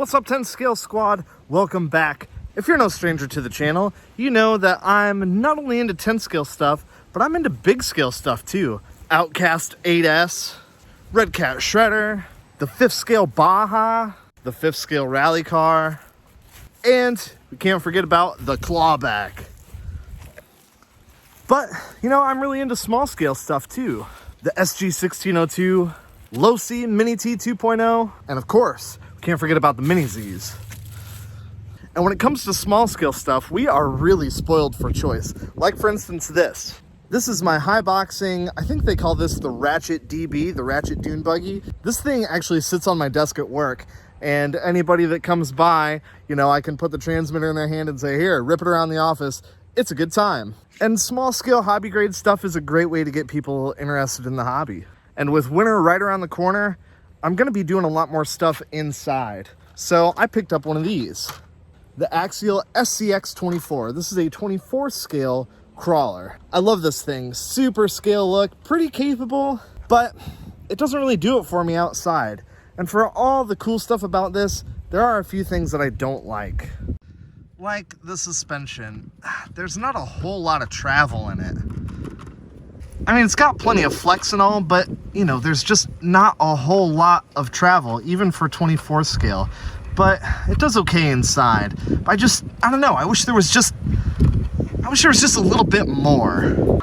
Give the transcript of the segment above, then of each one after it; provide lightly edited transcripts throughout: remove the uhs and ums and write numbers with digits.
What's up, 10 Scale Squad? Welcome back. If you're no stranger to the channel, you know that I'm not only into 10 scale stuff, but I'm into big scale stuff too. Outcast 8S, Red Cat Shredder, the 5th scale Baja, the 5th scale rally car, and we can't forget about the clawback. But, you know, I'm really into small scale stuff too. The SG1602, Low-C Mini T 2.0, and of course, we can't forget about the Mini Zs. And when it comes to small scale stuff, we are really spoiled for choice. Like for instance this. This is my high boxing, I think they call this the Ratchet DB, the Ratchet Dune Buggy. This thing actually sits on my desk at work, and anybody that comes by, you know, I can put the transmitter in their hand and say, here, rip it around the office. It's a good time. And small scale hobby grade stuff is a great way to get people interested in the hobby. And with winter right around the corner, I'm gonna be doing a lot more stuff inside. So I picked up one of these, the Axial SCX24. This is a 24 scale crawler. I love this thing, super scale look, pretty capable, but it doesn't really do it for me outside. And for all the cool stuff about this, there are a few things that I don't like. Like the suspension. There's not a whole lot of travel in it. I mean, it's got plenty of flex and all, but you know, there's just not a whole lot of travel, even for 24 scale. But it does okay inside. But I don't know, I wish there was just a little bit more.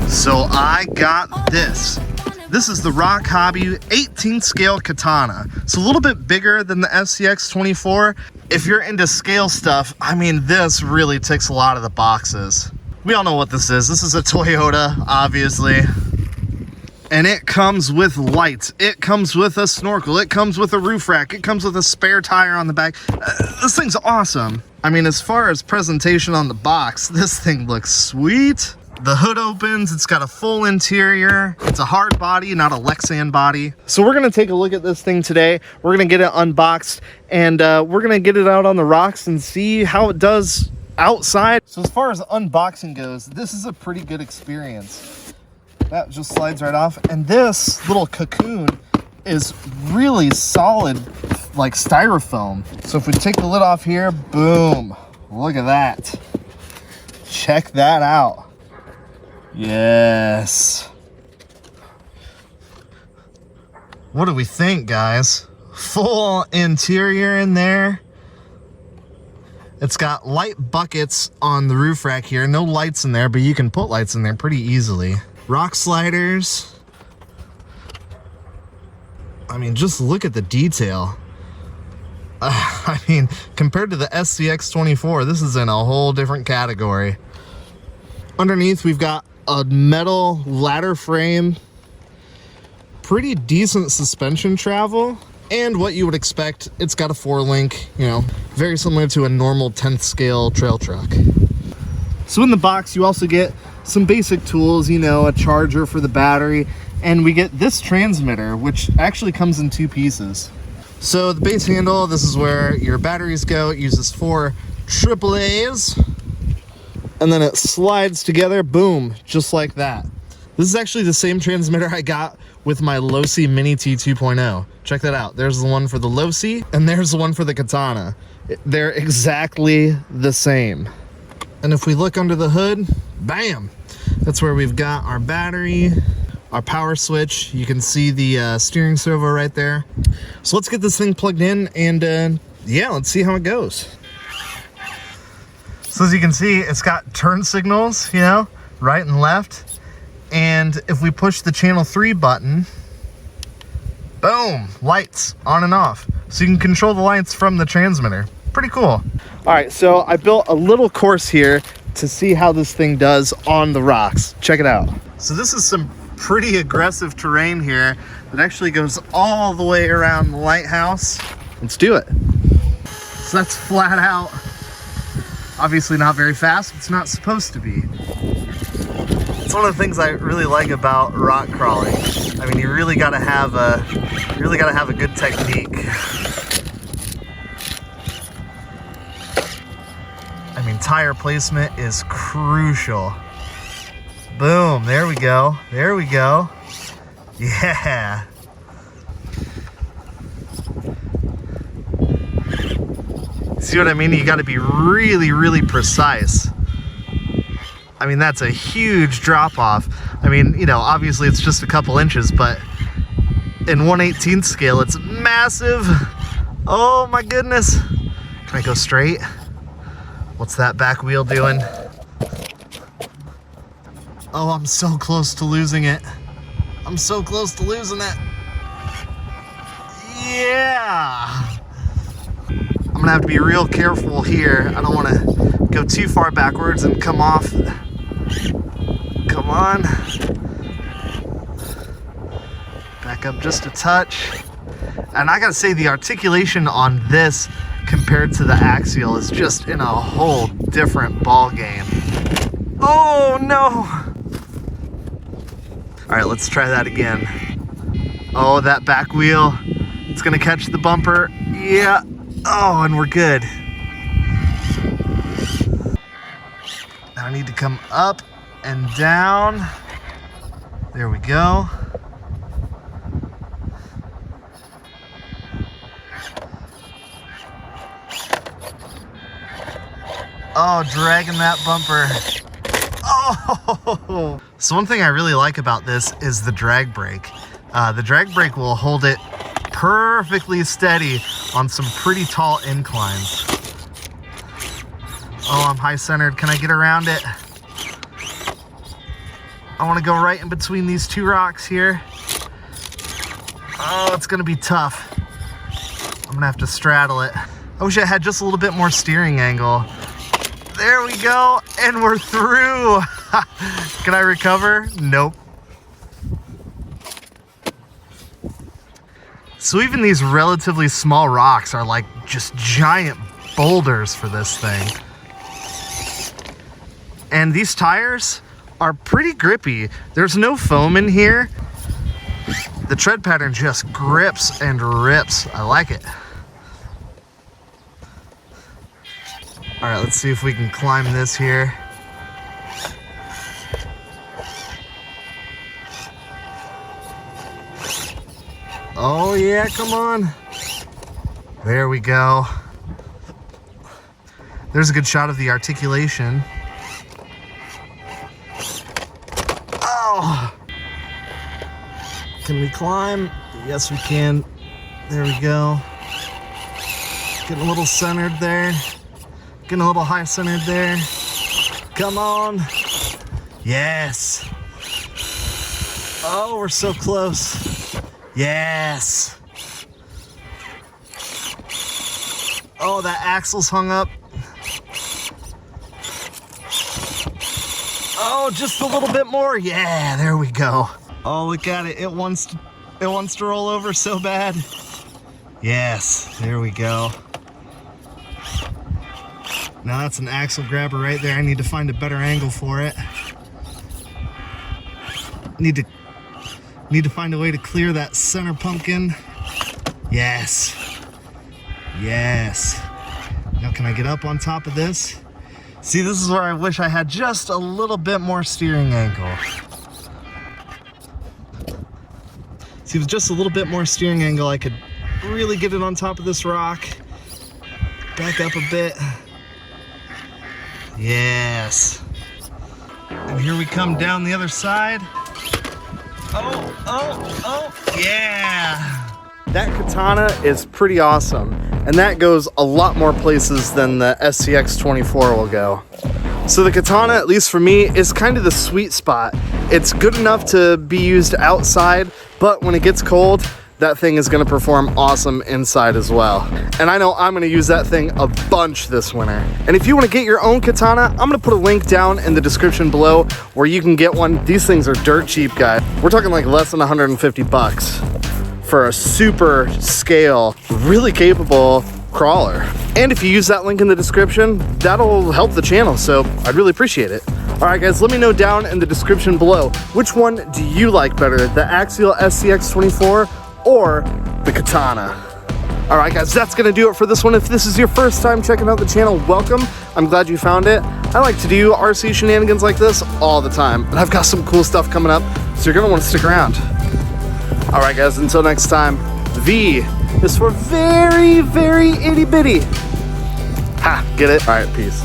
So I got this. This is the ROC Hobby 18 scale Katana. It's a little bit bigger than the SCX24. If you're into scale stuff, I mean, this really ticks a lot of the boxes. We all know what this is. This is a Toyota, obviously. And it comes with lights. It comes with a snorkel. It comes with a roof rack. It comes with a spare tire on the back. This thing's awesome. I mean, as far as presentation on the box, this thing looks sweet. The hood opens, it's got a full interior. It's a hard body, not a Lexan body. So we're gonna take a look at this thing today. We're gonna get it unboxed, and we're gonna get it out on the rocks and see how it does outside. So as far as unboxing goes, this is a pretty good experience. That just slides right off. And this little cocoon is really solid, like styrofoam. So if we take the lid off here, boom, look at that. Check that out. Yes. What do we think, guys? Full interior in there. It's got light buckets on the roof rack here. No lights in there, but you can put lights in there pretty easily. Rock sliders. I mean, just look at the detail. I mean, compared to the SCX24, this is in a whole different category. Underneath, we've got a metal ladder frame, pretty decent suspension travel, and what you would expect, it's got a 4-link, you know, very similar to a normal 10th scale trail truck. So in the box, you also get some basic tools, you know, a charger for the battery, and we get this transmitter, which actually comes in 2 pieces. So the base handle, this is where your batteries go. It uses 4 AAAs, and then it slides together, boom, just like that. This is actually the same transmitter I got with my ROC Mini T 2.0. Check that out. There's the one for the ROC, and there's the one for the Katana. They're exactly the same. And if we look under the hood, bam! That's where we've got our battery, our power switch. You can see the steering servo right there. So let's get this thing plugged in and yeah, let's see how it goes. So as you can see, it's got turn signals, you know, right and left. And if we push the channel 3 button, boom, lights on and off. So you can control the lights from the transmitter. Pretty cool. All right, so I built a little course here to see how this thing does on the rocks. Check it out. So this is some pretty aggressive terrain here that actually goes all the way around the lighthouse. Let's do it. So that's flat out. Obviously not very fast. It's not supposed to be. It's one of the things I really like about rock crawling. I mean, you really gotta have a good technique. I mean, tire placement is crucial. Boom, there we go. There we go. Yeah. See what I mean? You gotta be really, really precise. I mean, that's a huge drop off. I mean, you know, obviously it's just a couple inches, but in 1/18 scale, it's massive. Oh my goodness. Can I go straight? What's that back wheel doing? Oh, I'm so close to losing it. I'm so close to losing it. Yeah. I'm gonna have to be real careful here. I don't wanna go too far backwards and come off. Come on. Back up just a touch. And I gotta say, the articulation on this compared to the axial is just in a whole different ball game. Oh no! All right, let's try that again. Oh, that back wheel, it's gonna catch the bumper. Yeah. Oh, and we're good. Now I need to come up and down. There we go. Oh, dragging that bumper. Oh! So one thing I really like about this is the drag brake. The drag brake will hold it perfectly steady on some pretty tall inclines. Oh, I'm high centered. Can I get around it? I want to go right in between these 2 rocks here. Oh, it's gonna be tough. I'm gonna have to straddle it. I wish I had just a little bit more steering angle. There we go, and we're through. Can I recover? Nope. So even these relatively small rocks are like just giant boulders for this thing. And these tires are pretty grippy. There's no foam in here. The tread pattern just grips and rips. I like it. All right, let's see if we can climb this here. Oh yeah, come on. There we go. There's a good shot of the articulation. Oh! Can we climb? Yes, we can. There we go. Getting a little centered there. Getting a little high centered there. Come on. Yes. Oh, we're so close. Yes. Oh, that axle's hung up. Oh, just a little bit more. Yeah, there we go. Oh, look at it. It wants to roll over so bad. Yes, there we go. Now that's an axle grabber right there. I need to find a better angle for it. Need to find a way to clear that center pumpkin. Yes. Yes. Now can I get up on top of this? See, this is where I wish I had just a little bit more steering angle. See, with just a little bit more steering angle, I could really get it on top of this rock. Back up a bit. Yes. And here we come down the other side. Oh, yeah. That Katana is pretty awesome. And that goes a lot more places than the SCX 24 will go. So the Katana, at least for me, is kind of the sweet spot. It's good enough to be used outside, but when it gets cold, that thing is gonna perform awesome inside as well. And I know I'm gonna use that thing a bunch this winter. And if you wanna get your own Katana, I'm gonna put a link down in the description below where you can get one. These things are dirt cheap, guys. We're talking like less than 150 bucks for a super scale, really capable crawler. And if you use that link in the description, that'll help the channel, so I'd really appreciate it. All right, guys, let me know down in the description below, which one do you like better, the Axial SCX 24 or the Katana? All right, guys, that's gonna do it for this one. If this is your first time checking out the channel, welcome. I'm glad you found it. I like to do RC shenanigans like this all the time, and I've got some cool stuff coming up, so you're gonna wanna stick around. All right, guys, until next time, V is for very, very itty bitty. Ha, get it? All right, peace.